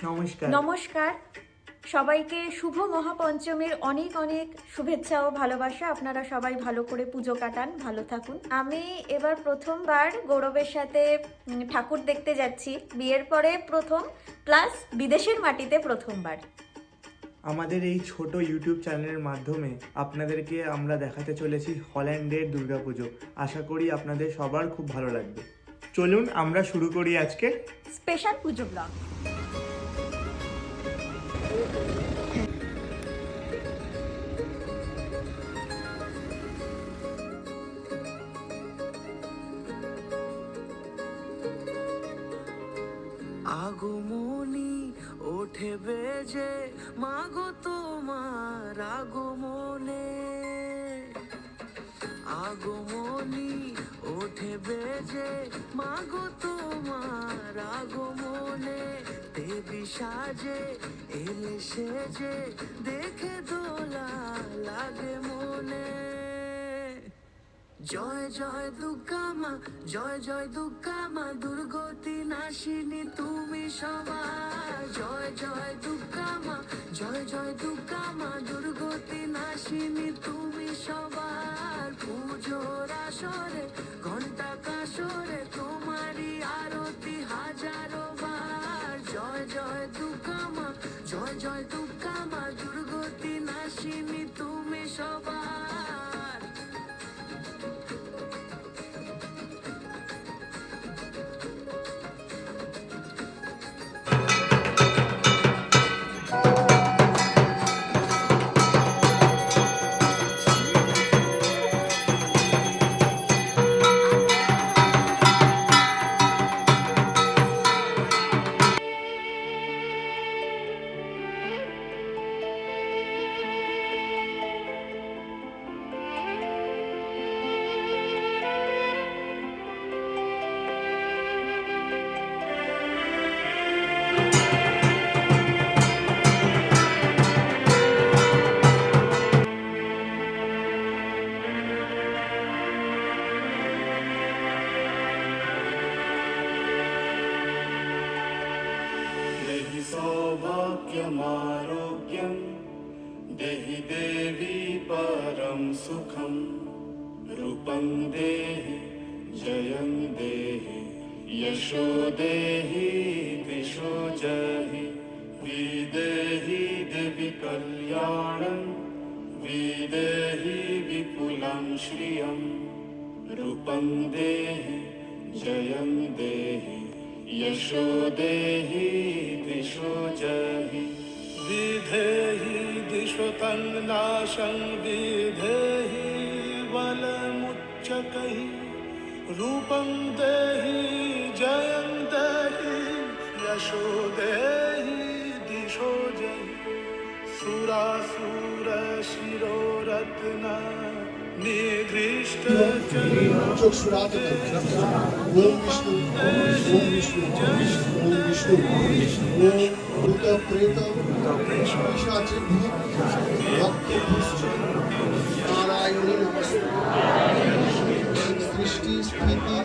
নমস্কার। নমস্কার, সবাইকে শুভ মহাপঞ্চমীর অনেক অনেক শুভেচ্ছা ও ভালোবাসা। আপনারা সবাই ভালো করে পুজো কাটান, ভালো থাকুন। আমি এবার প্রথমবার গৌরবের সাথে ঠাকুর দেখতে যাচ্ছি, বিয়ের পরে প্রথম, প্লাস বিদেশের মাটিতে প্রথমবার। আমাদের এই ছোট ইউটিউব চ্যানেলের মাধ্যমে আপনাদেরকে আমরা দেখাতে চলেছি হল্যান্ডের দুর্গাপুজো। আশা করি আপনাদের সবার খুব ভালো লাগবে। চলুন আমরা শুরু করি আজকে স্পেশাল পুজো ব্লগ। আগমনী ওঠে বেজে মাগো তোমার আগমনে, আগমনী ওঠে বেজে মাগো তোমার আগমনে, দেবী সাজে এলে সেজে দেখে দোলা লাগে মনে। জয় জয় দুর্গা মা, জয় জয় দুর্গা মা, দুর্গতি নাশিনী তুমি সবার। জয় জয় দুর্গা মা, জয় জয় দুর্গা মা, দুর্গতি নাশিনী তুমি সবার। পুজোর আসরে ঘন্টা কাসরে তোমারই আরতি হাজারো বার। জয় জয় দুর্গা মা, জয় জয় দুর্গা মা, দুর্গতি নাশিনী তুমি সবার। देहि सौभाग्यमारोग्यं देहि देवी परं सुखं रूपं देहि जयं देहि यशो देहि दिशो जहि विदेहि देवि कल्याणं विदेहि विपुलं श्रियं रूपं देहि जयं देहि यशो देहि दिशो जहि विधेहि दिशो तन्नाशं विधेहि बलमुच्चकैः रूपं देहि जयं देहि यशो देहि दिशो जहि सुरासुर शिरोरत्ना निधृष्ट çok sürat edin. Om Vishnu, Om Vishnu, Om Vishnu, Om Bhuta Preta, Pishachi Bhut, Bhakti Bhuscha, Narayani Namaste, Srishti Sthiti,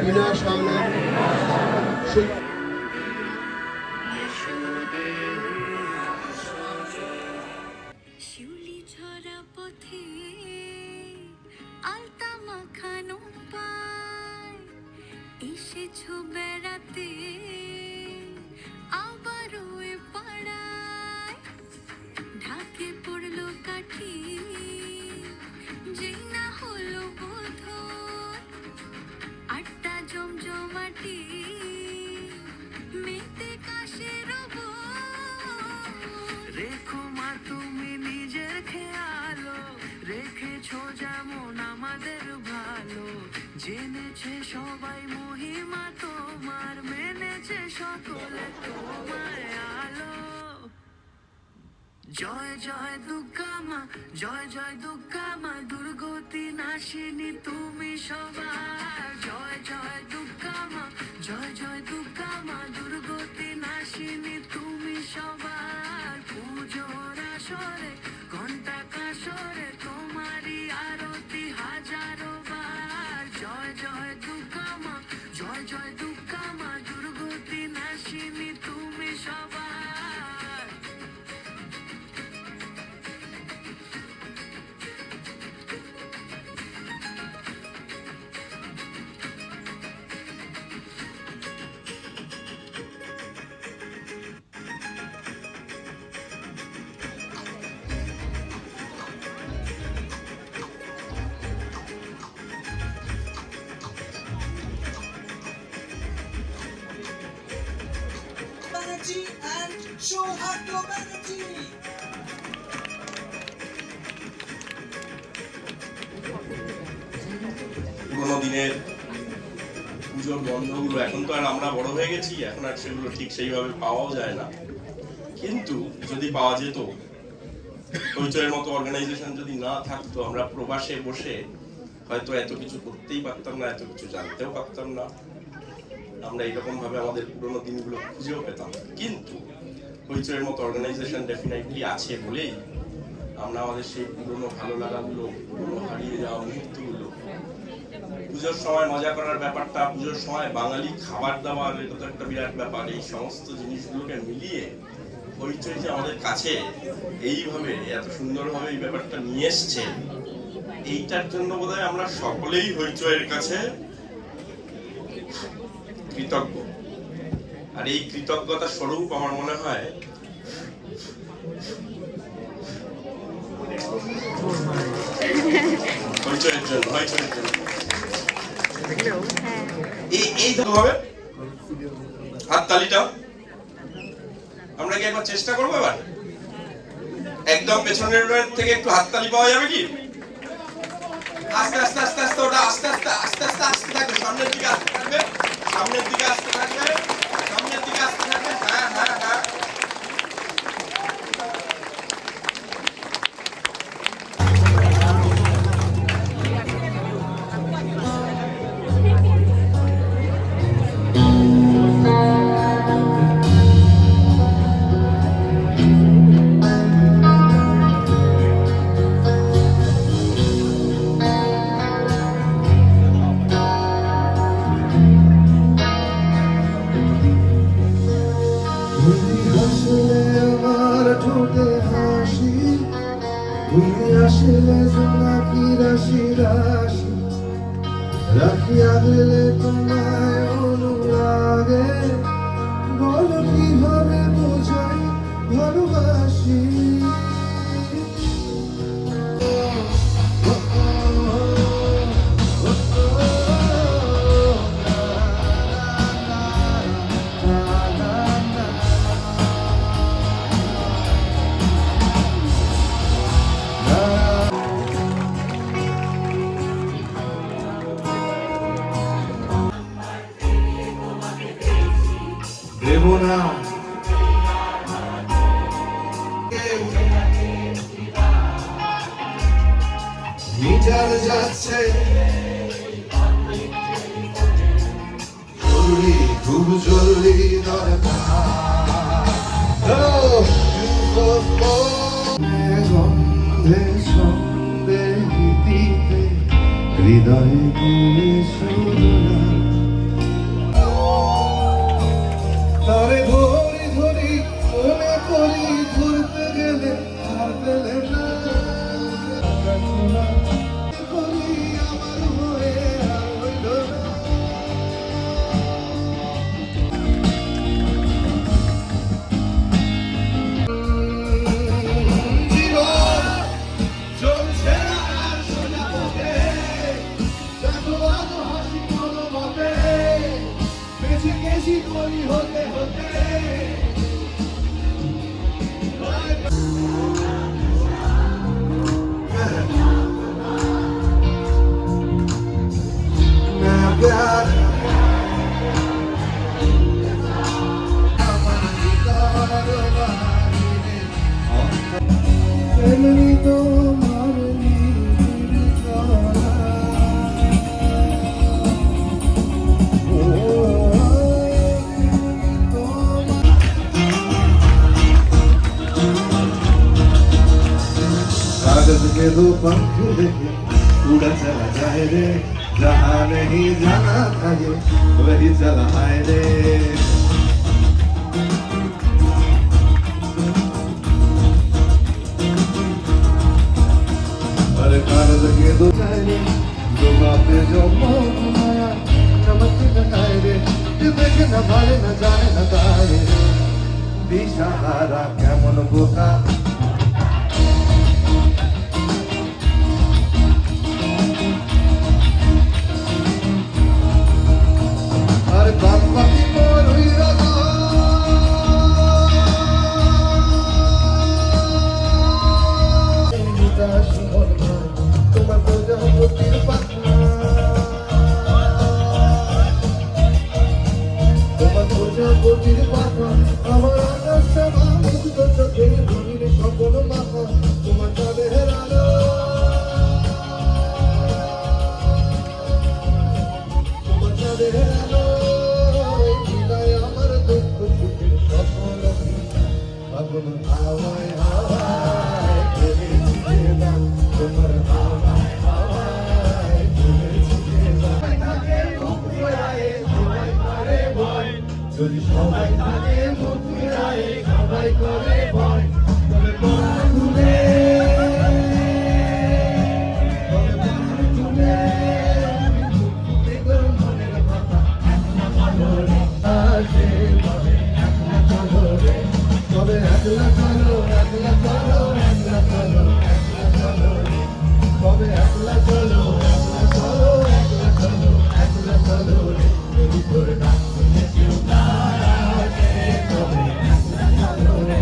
Vinashana, Shukti. শিউলি ঝরা পথে আলতা মাখানো পায়, এসেছো বেড়াতে আবারও এ পাড়ায়। ঢাকে পড়লো কাঠি যেই না হলো বোধন, আটটা জমজমাটি মেতে কাশের রেখো মা তুমি নিজের খেয়ালো, রেখেছো যেমন আমাদের ভালো। জেনেছে সবাই মহিমা তোমার, মেনেছে সকলে তোমার আলো। জয় জয় দুর্গা মা, জয় জয় দুর্গা মা, দুর্গতি নাশিনী তুমি সবার। জয় জয় দুর্গা মা, জয় জয় দুর্গা মা, দুর্গতি নাশিনী তুমি সবার। পুজোর আসরে ঘন্টা কাসরে তোমারই আরতি হাজারো বার। জয় জয় দুর্গা মা, জয় জয় দুর্গা মা, দুর্গতি নাশিনী তুমি Banerjee and Shohagya Banerjee. পুরোনো দিনের পুজোর গন্ধগুলো এখন তো আর আমরা বড় হয়ে গেছি, এখন আর সেগুলো ঠিক সেইভাবে পাওয়াও যায় না। কিন্তু যদি পাওয়া যেত, হইচয়ের মতো অর্গানাইজেশন যদি না থাকতো, আমরা প্রবাসে বসে হয়তো এত কিছু করতেই পারতাম না, এত কিছু জানতেও পারতাম না, আমরা এরকম ভাবে আমাদের পুরোনো দিনগুলো খুঁজেও পেতাম। কিন্তু হইচয়ের মতো অর্গানাইজেশন ডেফিনেটলি আছে বলেই আমরা আমাদের সেই পুরোনো ভালো লাগাগুলো, পুরোনো হারিয়ে যাওয়া মুহূর্তগুলো, পুজোর সময় মজা করার ব্যাপারটা, পুজোর সময় বাঙালি খাবার দাবার, এটা তো একটা বিরাট ব্যাপার। এই সমস্ত জিনিসগুলোকে মিলিয়ে হইচই যে আমাদের কাছে এইভাবে এত সুন্দরভাবে এই ব্যাপারটা নিয়ে এসছে, এইটার জন্য বোধহয় আমরা সকলেই হইচয়ের কাছে কৃতজ্ঞ। আর এই কৃতজ্ঞতা স্বরূপ আমার মনে হয় হইচয়ের জন্য এই হবে হাততালিটা আমরা কি একবার চেষ্টা করবো? এবার একদম পেছনের থেকে একটু হাততালি পাওয়া যাবে কি? আস্তে আস্তে আস্তে আস্তে ওটা আস্তে আস্তে আস্তে আস্তে আসতে থাকবে, সামনের দিকে আসতে থাকবে, সামনের দিকে আসতে থাকবে, সামনের দিকে আসতে থাকবে। হ্যাঁ হ্যাঁ হ্যাঁ, রাখিয়া দিলে তোমায় অনুরাগে, বলো কিভাবে বোঝাই ভালোবাসি। না মিটার যাচ্ছে জরুরি, খুব জরুরি দরকার। গন্ধে সন্দেহিতে হৃদয়ে দিয়ে শুরু তারে ধরি ধরি মনে করি, ধরতে গেলে আর পেলে না করি আমার হয়ে আর হইল না। জীবন চলছে আর সোজা পথে, দেখো আজ হাসি কোনো মতে বেশি বেশি করি হতে হতে। कागज के दो पंख लेके उड़ा चला जाए रे, जहाँ नहीं जाना था ये वही चला आए रे। अरे कागज के दो चाहे दो बातें जो माया चमक दिखाए रे, जो देखे न भाले न जाने न तारे, दिशाहारा क्या मन बोका আর বাপ পাখি মোর হইরা গতির পাখা আমার আকাশটা মুক্ত চোখে ধনীর সকল মাখা তোমার চাঁদের আলো তোমার চাঁদের আলো হৃদয় আমার দুঃখ সুখের সকল আগুন হাওয়ায় হাওয়ায় চলেছি যে গান তোমার হাওয়ায় হাওয়ায় চলেছি যে গান থাকে মুখ ফেরায়ে সবাই করে ভয় যদি সবাই থাকে মুখ ফেরায়ে সবাই করে ভয় তবে পরাণ খুলে মনের কথা আসে তবে একলা চলো একলা চলো একলা চলো একলা চলো তবে একলা চলো একলা চলো একলা চলো একলা চলো যদি তোর ডাক শুনে কেউ না আসে তবে একলা চলো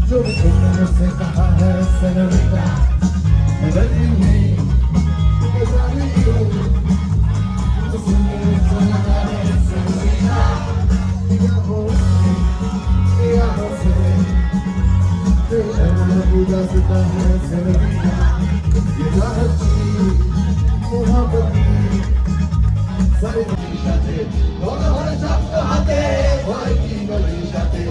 जो भी तुमने मुझसे कहा है सेनोरिटा बदलती हुई गुजारी हो तो सुनने चला है सेनोरिटा या हो से तेरा पूजा सिता है सेनोरिटा ये चाहत की मोहब्बत की सारी साथे दोनों हर चाहते हाथे भाई की गली साथे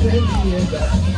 Thank you.